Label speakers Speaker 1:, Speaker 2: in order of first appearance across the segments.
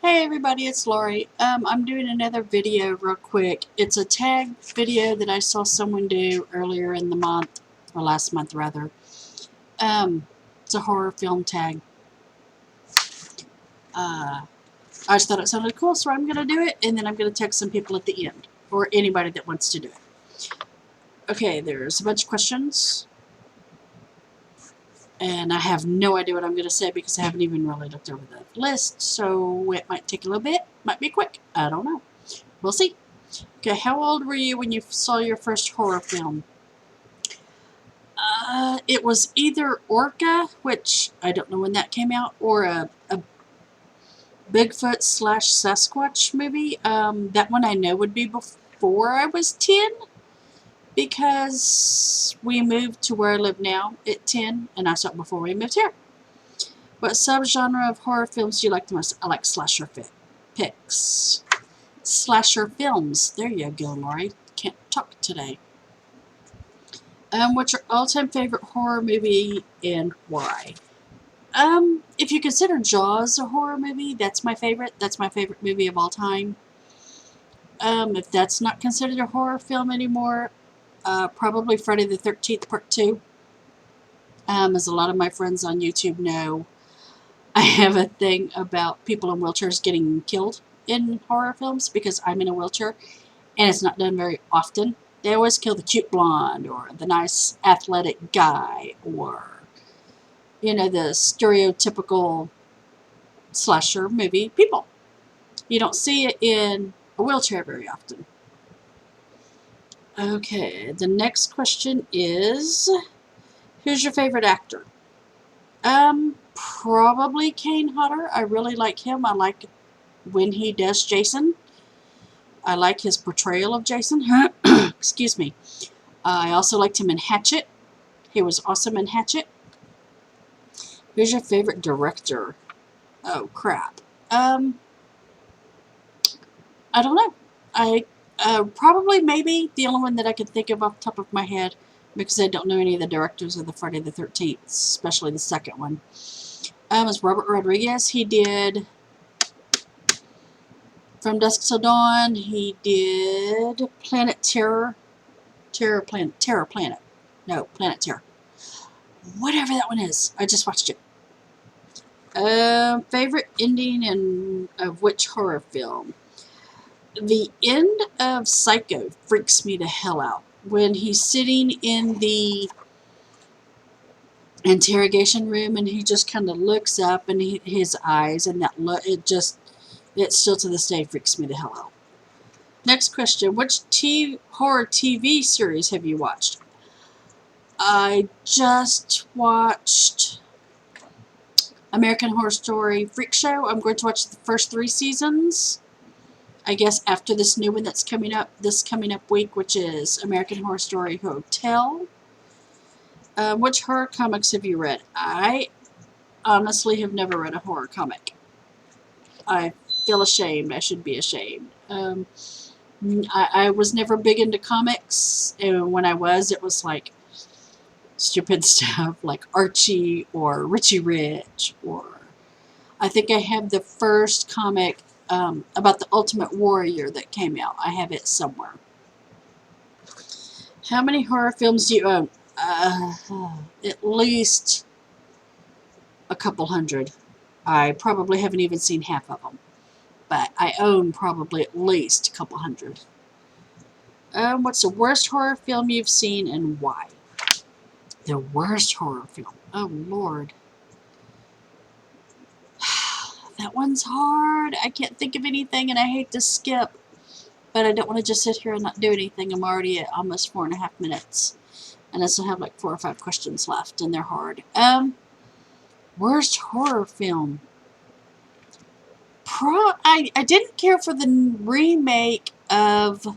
Speaker 1: Hey everybody, it's Lori. I'm doing another video real quick. It's a tag video that I saw someone do earlier in the month, or last month rather. It's a horror film tag. I just thought it sounded cool, so I'm going to do it, and then I'm going to text some people at the end, or anybody that wants to do it. Okay, there's a bunch of questions, and I have no idea what I'm going to say because I haven't even really looked over the list, so it might take a little bit, might be quick, I don't know. We'll see. Okay, how old were you when you saw your first horror film? It was either Orca, which I don't know when that came out, or a Bigfoot / Sasquatch movie. That one I know would be before I was 10, because we moved to where I live now at 10, and I saw it before we moved here. What subgenre of horror films do you like the most? I like slasher picks. Slasher films. There you go, Lori. Can't talk today. What's your all-time favorite horror movie and why? If you consider Jaws a horror movie, that's my favorite. That's my favorite movie of all time. If that's not considered a horror film anymore, probably Friday the 13th Part 2. As a lot of my friends on YouTube know, I have a thing about people in wheelchairs getting killed in horror films because I'm in a wheelchair, and it's not done very often. They always kill the cute blonde or the nice athletic guy or, you know, the stereotypical slasher movie people. You don't see it in a wheelchair very often. Okay, the next question is, who's your favorite actor? Probably Kane Hodder. I really like him. I like when he does Jason. I like his portrayal of Jason. Excuse me. I also liked him in Hatchet. He was awesome in Hatchet. Who's your favorite director? Oh, crap. I don't know. I probably maybe the only one that I can think of off the top of my head, because I don't know any of the directors of the Friday the 13th, especially the second one, is Robert Rodriguez. He did From Dusk Till Dawn. He did Planet Terror. Terror Planet. No, Planet Terror. Whatever that one is. I just watched it. Favorite ending of which horror film? The end of Psycho freaks me the hell out. When he's sitting in the interrogation room and he just kind of looks up and his eyes and that look, it still to this day freaks me the hell out. Next question, which horror TV series have you watched? I just watched American Horror Story Freak Show. I'm going to watch the first 3 seasons, I guess, after this new one that's coming up this coming up week, which is American Horror Story Hotel. Which horror comics have you read? I honestly have never read a horror comic. I feel ashamed. I should be ashamed. I was never big into comics, and when I was, it was like stupid stuff like Archie or Richie Rich, or I think I have the first comic about the Ultimate Warrior that came out. I have it somewhere. How many horror films do you own? At least a couple hundred. I probably haven't even seen half of them, but I own probably at least a couple hundred. What's the worst horror film you've seen and why? The worst horror film? Oh, Lord. That one's hard. I can't think of anything, and I hate to skip, but I don't want to just sit here and not do anything. I'm already at almost 4.5 minutes, and I still have like 4 or 5 questions left, and they're hard. Worst horror film? I didn't care for the remake of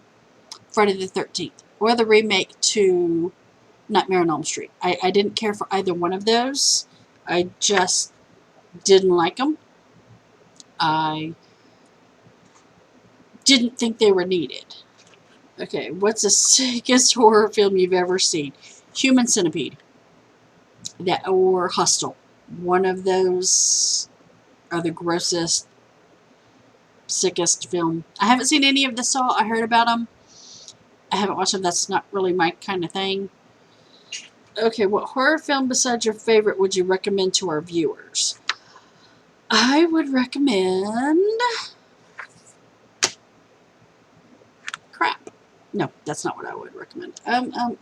Speaker 1: Friday the 13th, or the remake to Nightmare on Elm Street. I didn't care for either one of those. I just didn't like them. I didn't think they were needed. Okay, what's the sickest horror film you've ever seen? Human Centipede. That or Hostel. One of those are the grossest sickest film. I haven't seen any of the Saw. I heard about them. I haven't watched them. That's not really my kind of thing. Okay, what horror film besides your favorite would you recommend to our viewers? I would recommend... Crap. No, that's not what I would recommend. I don't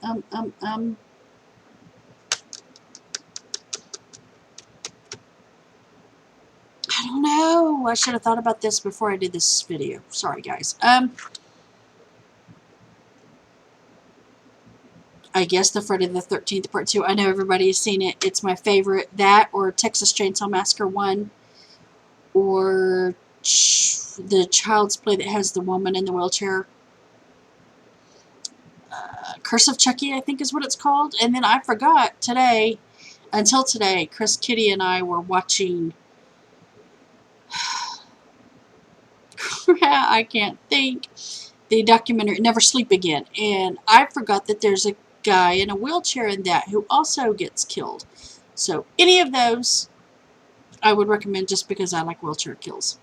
Speaker 1: know. I should have thought about this before I did this video. Sorry, guys. I guess the Friday the 13th Part 2. I know everybody has seen it. It's my favorite. That or Texas Chainsaw Massacre 1. Or the Child's Play that has the woman in the wheelchair. Curse of Chucky, I think is what it's called. And then I forgot today, until today, Chris, Kitty, and I were watching... I can't think. The documentary Never Sleep Again. And I forgot that there's a guy in a wheelchair in that who also gets killed. So any of those I would recommend just because I like wheelchair kills.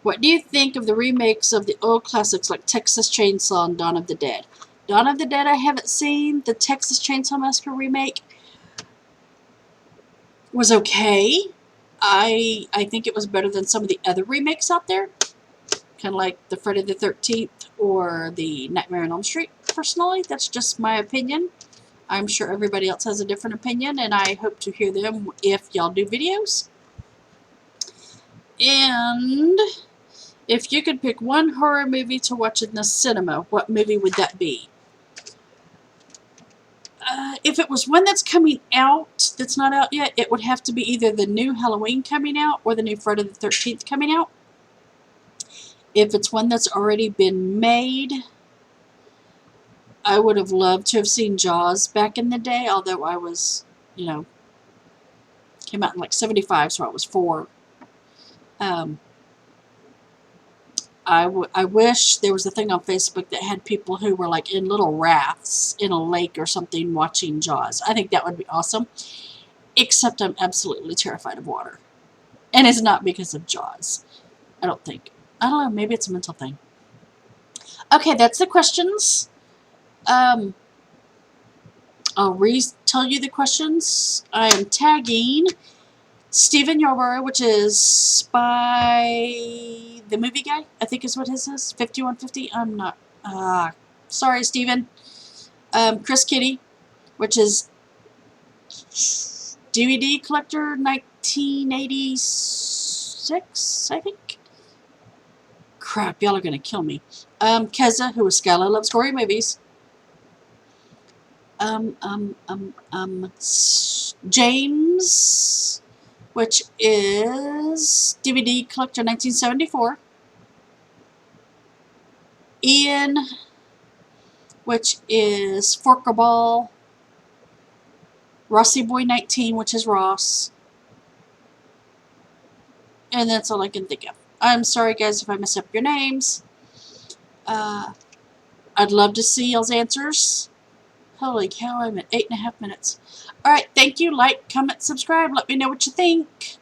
Speaker 1: What do you think of the remakes of the old classics like Texas Chainsaw and Dawn of the Dead? Dawn of the Dead I haven't seen. The Texas Chainsaw Massacre remake was okay. I think it was better than some of the other remakes out there. Kind of like the Friday the 13th or the Nightmare on Elm Street. Personally, that's just my opinion. I'm sure everybody else has a different opinion, and I hope to hear them if y'all do videos. And if you could pick one horror movie to watch in the cinema, what movie would that be? If it was one that's coming out, that's not out yet, it would have to be either the new Halloween coming out or the new Friday the 13th coming out. If it's one that's already been made, I would have loved to have seen Jaws back in the day, although I was, you know, came out in like 75, so I was 4. I wish there was a thing on Facebook that had people who were like in little rafts in a lake or something watching Jaws. I think that would be awesome. Except I'm absolutely terrified of water. And it's not because of Jaws. I don't think. I don't know. Maybe it's a mental thing. Okay, that's the questions. I'll retell you the questions. I am tagging Stephen Yarborough, which is Spy the Movie Guy, I think is what his is. 5150. I'm not. Sorry, Stephen. Chris Kitty, which is DVD Collector 1986, I think. Crap, y'all are gonna kill me. Keza, who is Skylar Loves Gory Movies. James, which is DVD Collector 1974. Ian, which is Forkaball. Rossi Boy 19, which is Ross. And that's all I can think of. I'm sorry, guys, if I mess up your names. I'd love to see y'all's answers. Holy cow, I'm at 8.5 minutes. Alright, thank you. Like, comment, subscribe. Let me know what you think.